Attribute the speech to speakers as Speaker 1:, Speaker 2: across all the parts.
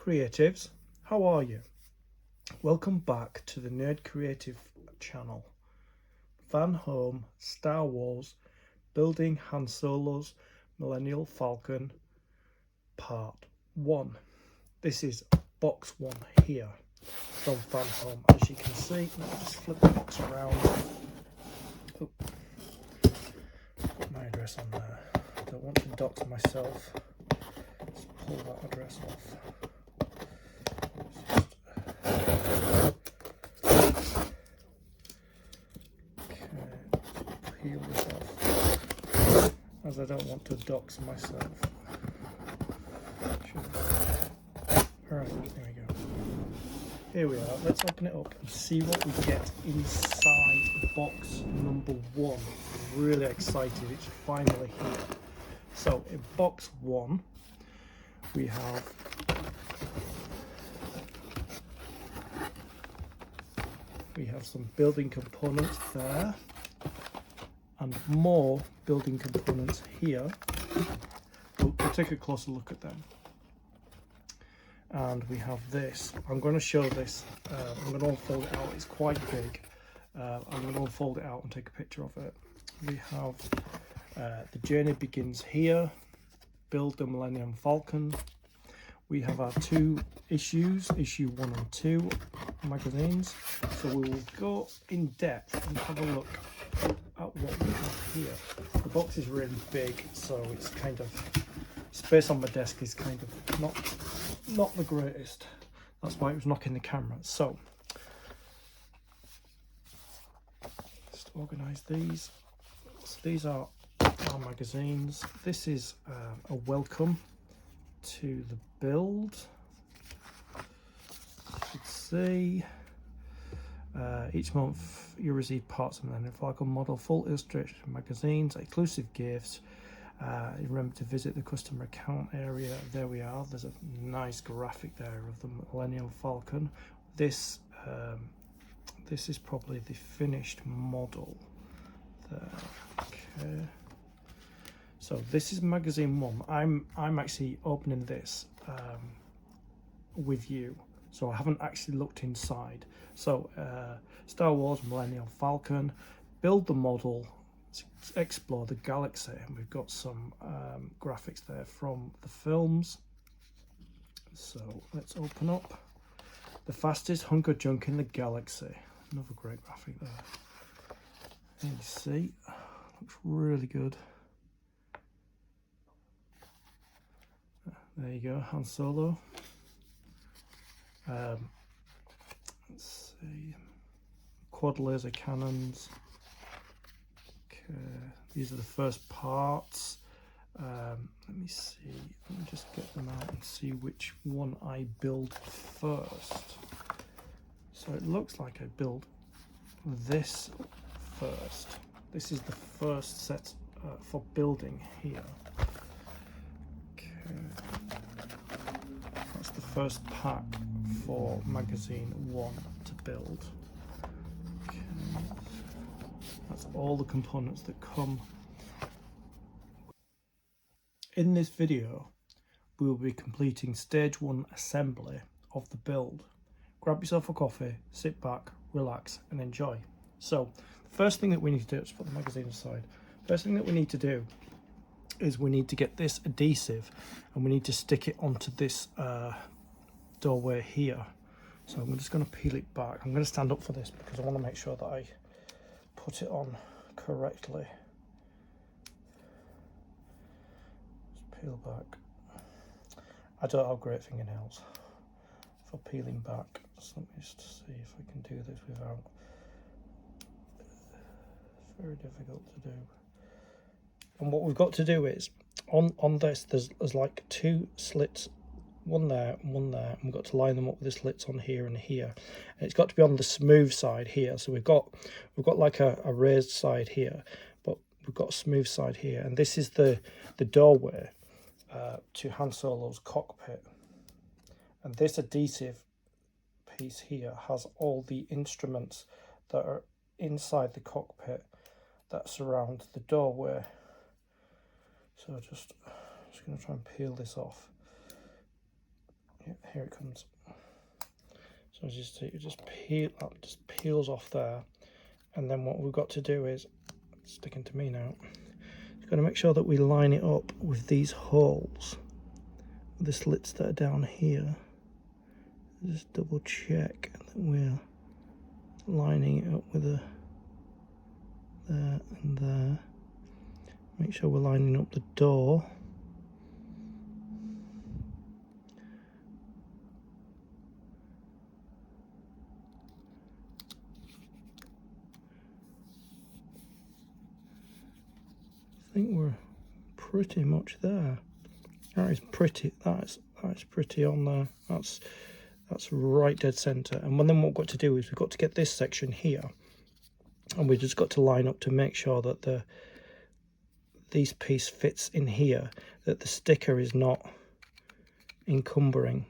Speaker 1: creatives, how are you? Welcome back to the Nerd Creative channel. FANHOME, Star Wars, Building Han Solo's Millennium Falcon, Part 1. This is box 1 here from FANHOME. As you can see, let me just flip the box around. Oh, put my address on there. I don't want to dox myself. Let's pull that address off. Peel this off, as I don't want to dox myself. Alright, here we go. Here we are. Let's open it up and see what we get inside box number 1. I'm really excited, it's finally here. So in box 1 we have some building components there, and more building components here. We'll take a closer look at them. And we have this. I'm going to show this. I'm going to unfold it out. It's quite big. I'm going to unfold it out and take a picture of it. We have the journey begins here. Build the Millennium Falcon. We have our 2 issues, issue 1 and 2 magazines. So we will go in depth and have a look at what we have here. The box is really big, so it's kind of, space on my desk is kind of not the greatest. That's why it was knocking the camera. So just organize these. So these are our magazines. This is a welcome to the build. You should see each month you receive parts and then a Falcon model, full illustration magazines, exclusive gifts. Remember to visit the customer account area. There we are. There's a nice graphic there of the Millennium Falcon. This is probably the finished model there. Okay. So this is magazine 1. I'm actually opening this with you, so I haven't actually looked inside. So Star Wars Millennium Falcon, build the model, explore the galaxy, and we've got some graphics there from the films. So let's open up. The fastest hunger junk in the galaxy. Another great graphic there. There you see, looks really good. There you go, Han Solo. Let's see, quad laser cannons. Okay, these are the first parts. Let me see, let me just get them out and see which one I build first. So it looks like I build this first. This is the first set for building here. That's the first pack for magazine 1 to build. Okay. That's all the components that come. In this video, we will be completing stage 1 assembly of the build. Grab yourself a coffee, sit back, relax and enjoy. So, the first thing that we need to do, let's put the magazine aside. First thing that we need to do is we need to get this adhesive and we need to stick it onto this doorway here. So I'm just going to peel it back. I'm going to stand up for this because I want to make sure that I put it on correctly. Just peel back. I don't have great fingernails for peeling back, so let me just see if I can do this without. It's very difficult to do. And what we've got to do is, on this, there's like 2 slits, one there and one there, and we've got to line them up with the slits on here and here. And it's got to be on the smooth side here. So we've got like a raised side here, but we've got a smooth side here. And this is the doorway to Han Solo's cockpit. And this adhesive piece here has all the instruments that are inside the cockpit that surround the doorway. So just going to try and peel this off. Yeah, here it comes. So as you see, it just peels off there, and then what we've got to do is, it's sticking to me now, we've got to make sure that we line it up with these holes, the slits that are down here. Just double check that we're lining it up with a there and there. Make sure we're lining up the door. I think we're pretty much there. That is pretty. That's pretty on there. That's right dead centre. And then what we've got to do is we've got to get this section here, and we've just got to line up to make sure that these piece fits in here, that the sticker is not encumbering.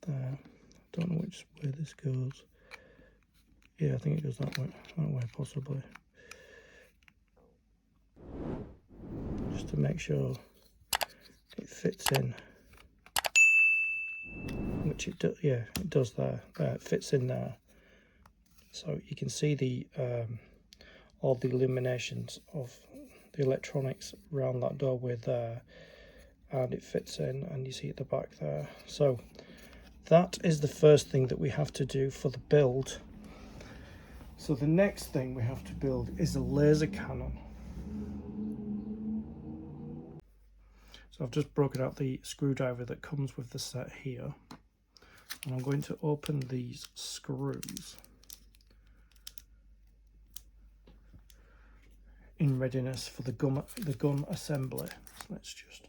Speaker 1: There. I don't know which way this goes. Yeah, I think it goes that way possibly. Just to make sure it fits in, which it does. Yeah, it does there. It fits in there. So you can see the all the illuminations of the electronics around that doorway there, and it fits in, and you see at the back there. So that is the first thing that we have to do for the build. So the next thing we have to build is a laser cannon. So I've just broken out the screwdriver that comes with the set here, and I'm going to open these screws in readiness for the gun assembly. So let's just,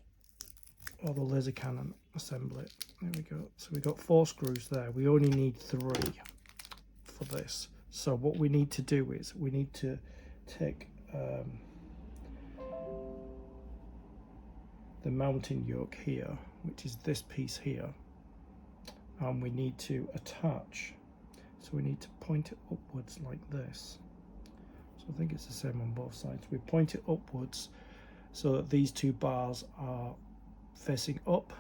Speaker 1: or the laser cannon assembly. There we go. So we've got 4 screws there. We only need 3 for this. So what we need to do is we need to take the mounting yoke here, which is this piece here, and we need to attach. So we need to point it upwards like this. So I think it's the same on both sides. We point it upwards so that these 2 bars are facing up,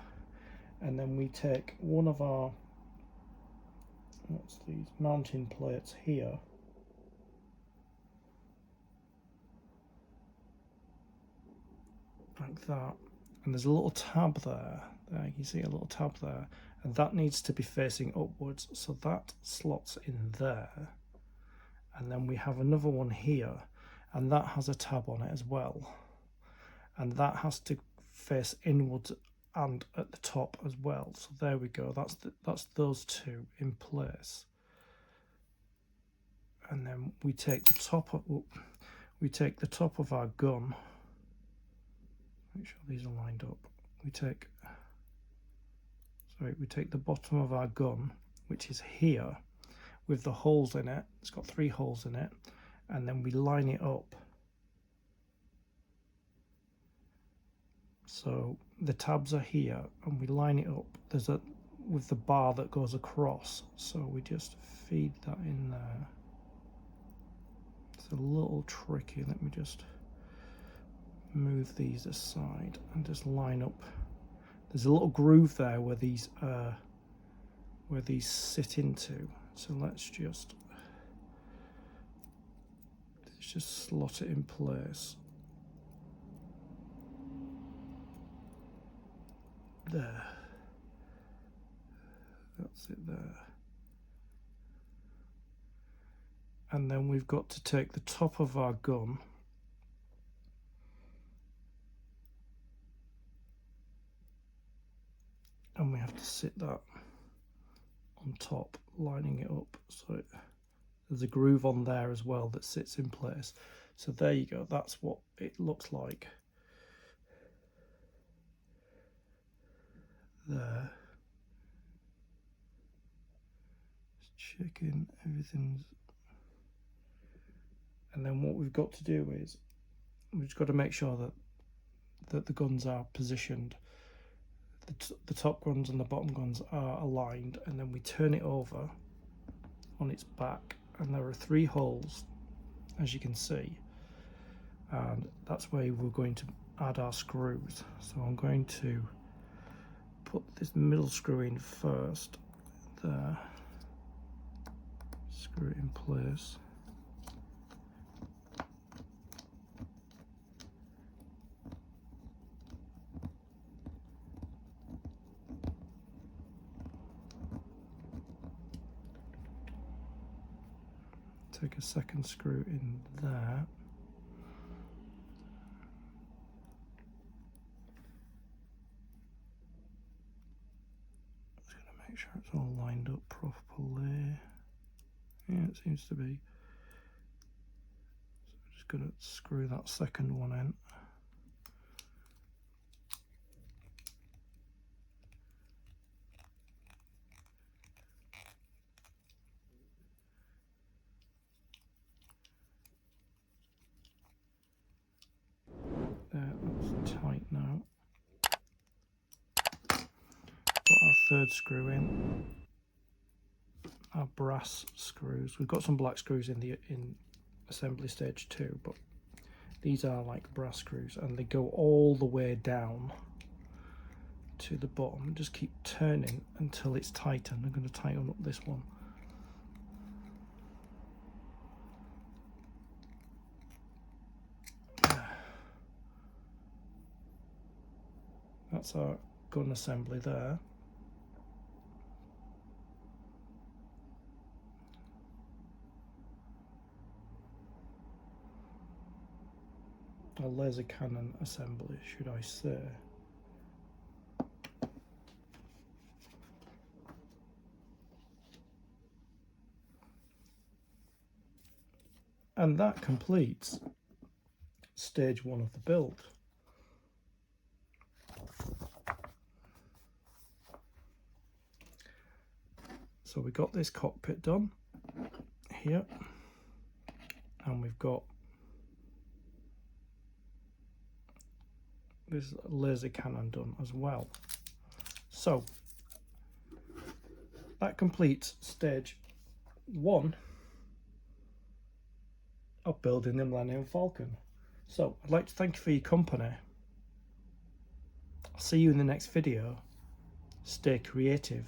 Speaker 1: and then we take one of our, what's these, mounting plates here, like that, and there's a little tab there, you can see a little tab there, and that needs to be facing upwards, so that slots in there. And then we have another one here, and that has a tab on it as well, and that has to face inwards and at the top as well. So there we go, that's those 2 in place. And then we take the top of our gun. Make sure these are lined up. We take the bottom of our gun, which is here, with the holes in it. It's got 3 holes in it, and then we line it up. So the tabs are here, and we line it up. There's with the bar that goes across. So we just feed that in there. It's a little tricky. Let me just move these aside and just line up. There's a little groove there where these sit into. So let's just slot it in place. There. That's it there. And then we've got to take the top of our gun and we have to sit that on top, lining it up, so there's a groove on there as well that sits in place. So there you go, that's what it looks like there. Just checking everything's, and then what we've got to do is we've just got to make sure that the guns are positioned, the top guns and the bottom guns are aligned, and then we turn it over on its back, and there are 3 holes, as you can see, and that's where we're going to add our screws. So I'm going to put this middle screw in first. There. Screw it in place. Take a second screw in there. Just going to make sure it's all lined up properly. Yeah, it seems to be. So I'm just going to screw that second one in. There, that's tight now. Put our third screw in. Our brass screws. We've got some black screws in assembly stage 2, but these are like brass screws, and they go all the way down to the bottom. Just keep turning until it's tightened. I'm going to tighten up this one. That's our gun assembly there. A laser cannon assembly, should I say. And that completes stage 1 of the build. So we got this cockpit done here, and we've got this laser cannon done as well. So that completes stage 1 of building the Millennium Falcon. So I'd like to thank you for your company. I'll see you in the next video. Stay creative.